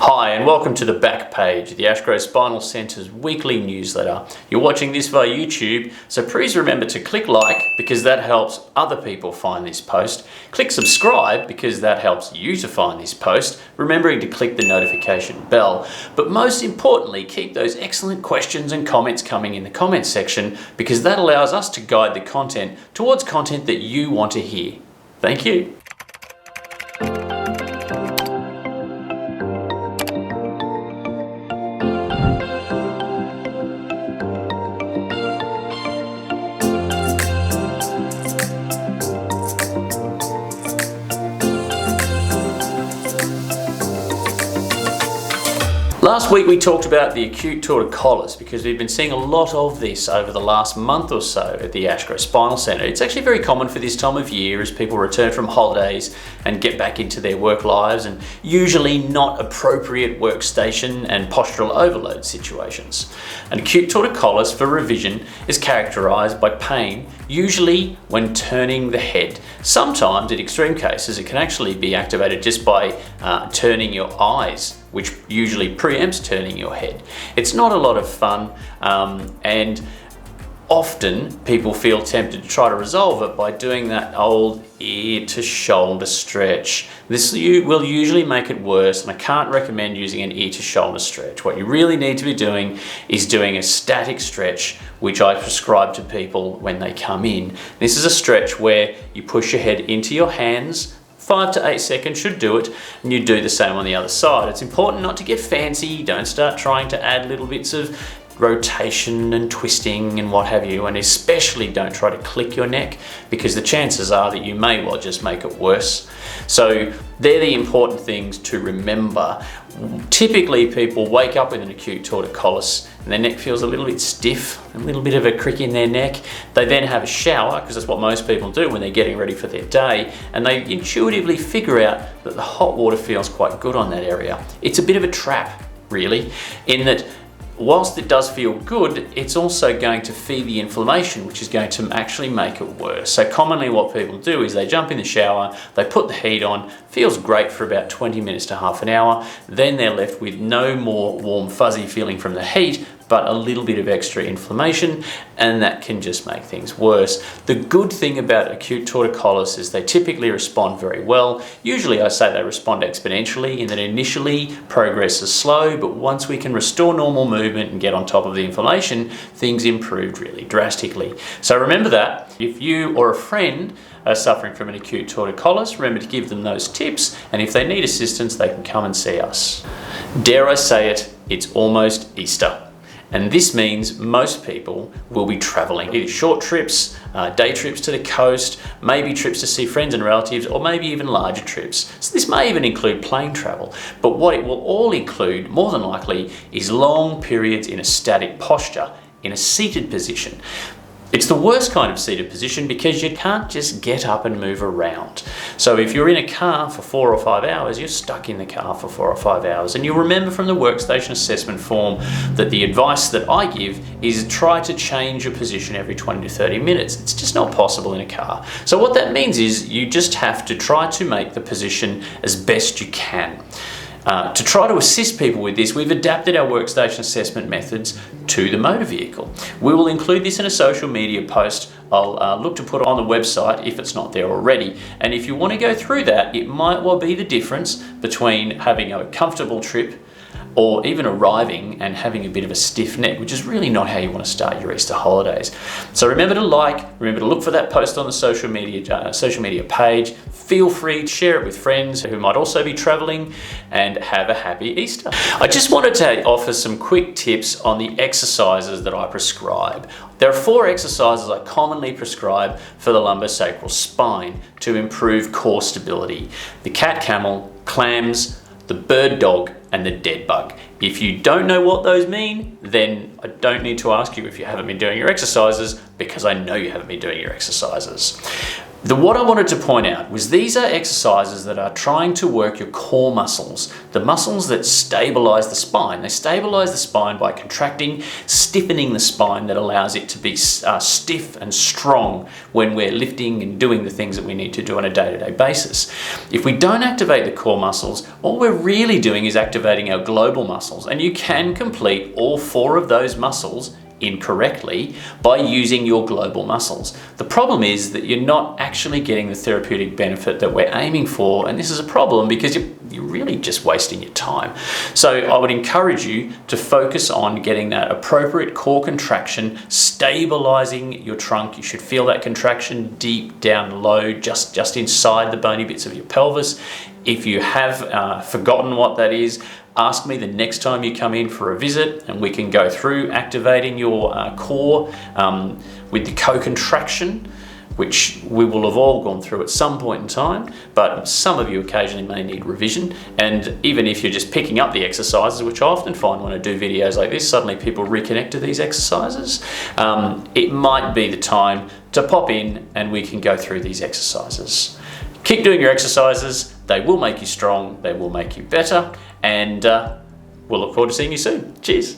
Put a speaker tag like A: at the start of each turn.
A: Hi and welcome to the back page, the Ashgrove Spinal Centre's weekly newsletter. You're watching this via YouTube, so please remember to click like because that helps other people find this post. Click subscribe because that helps you to find this post, remembering to click the notification bell. But most importantly, keep those excellent questions and comments coming in the comments section because that allows us to guide the content towards content that you want to hear. Thank you. Last week we talked about the acute torticollis because we've been seeing a lot of this over the last month or so at the Ashgrove Spinal Centre. It's actually very common for this time of year as people return from holidays and get back into their work lives, and usually not appropriate workstation and postural overload situations. An acute torticollis, for revision, is characterised by pain, usually when turning the head. Sometimes, in extreme cases, it can actually be activated just by turning your eyes, which usually preempts turning your head. It's not a lot of fun, and often people feel tempted to try to resolve it by doing that old ear to shoulder stretch. This will usually make it worse, and I can't recommend using an ear to shoulder stretch. What you really need to be doing is doing a static stretch, which I prescribe to people when they come in. This is a stretch where you push your head into your hands. 5 to 8 seconds should do it, and you do the same on the other side. It's important not to get fancy. Don't start trying to add little bits of rotation and twisting and what have you, and especially don't try to click your neck because the chances are that you may well just make it worse. So they're the important things to remember. Typically people wake up with an acute torticollis and their neck feels a little bit stiff, a little bit of a crick in their neck. They then have a shower, because that's what most people do when they're getting ready for their day, and they intuitively figure out that the hot water feels quite good on that area. It's a bit of a trap, really, in that whilst it does feel good, it's also going to feed the inflammation, which is going to actually make it worse. So commonly what people do is they jump in the shower, they put the heat on, feels great for about 20 minutes to half an hour, then they're left with no more warm fuzzy feeling from the heat, but a little bit of extra inflammation, and that can just make things worse. The good thing about acute torticollis is they typically respond very well. Usually I say they respond exponentially in that initially progress is slow, but once we can restore normal movement and get on top of the inflammation, things improve really drastically. So remember that. If you or a friend are suffering from an acute torticollis, remember to give them those tips, and if they need assistance, they can come and see us. Dare I say it, it's almost Easter. And this means most people will be traveling, either short trips, day trips to the coast, maybe trips to see friends and relatives, or maybe even larger trips. So this may even include plane travel. But what it will all include, more than likely, is long periods in a static posture, in a seated position. It's the worst kind of seated position because you can't just get up and move around. So if you're in a car for 4 or 5 hours, you're stuck in the car for 4 or 5 hours. And you'll remember from the workstation assessment form that the advice that I give is try to change your position every 20 to 30 minutes. It's just not possible in a car. So what that means is you just have to try to make the position as best you can. To try to assist people with this, we've adapted our workstation assessment methods to the motor vehicle. We will include this in a social media post. I'll look to put it on the website if it's not there already. And if you want to go through that, it might well be the difference between having a comfortable trip or even arriving and having a bit of a stiff neck, which is really not how you want to start your Easter holidays. So remember to remember to look for that post on the social media page. Feel free to share it with friends who might also be traveling, and have a happy Easter. I just wanted to offer some quick tips on the exercises that I prescribe. There are 4 exercises I commonly prescribe for the lumbosacral spine to improve core stability: the cat-camel, clams, the bird dog, and the dead bug. If you don't know what those mean, then I don't need to ask you if you haven't been doing your exercises, because I know you haven't been doing your exercises. What I wanted to point out was these are exercises that are trying to work your core muscles, the muscles that stabilize the spine. They stabilize the spine by contracting, stiffening the spine that allows it to be stiff and strong when we're lifting and doing the things that we need to do on a day-to-day basis. If we don't activate the core muscles, all we're really doing is activating our global muscles, and you can complete all 4 of those muscles incorrectly by using your global muscles. The problem is that you're not actually getting the therapeutic benefit that we're aiming for, and this is a problem because you're really just wasting your time. So I would encourage you to focus on getting that appropriate core contraction, stabilizing your trunk. You should feel that contraction deep down low, just inside the bony bits of your pelvis. If you have forgotten what that is, ask me the next time you come in for a visit, and we can go through activating your core with the co-contraction, which we will have all gone through at some point in time, but some of you occasionally may need revision. And even if you're just picking up the exercises, which I often find when I do videos like this, suddenly people reconnect to these exercises, it might be the time to pop in and we can go through these exercises. Keep doing your exercises. They will make you strong, they will make you better, and we'll look forward to seeing you soon. Cheers.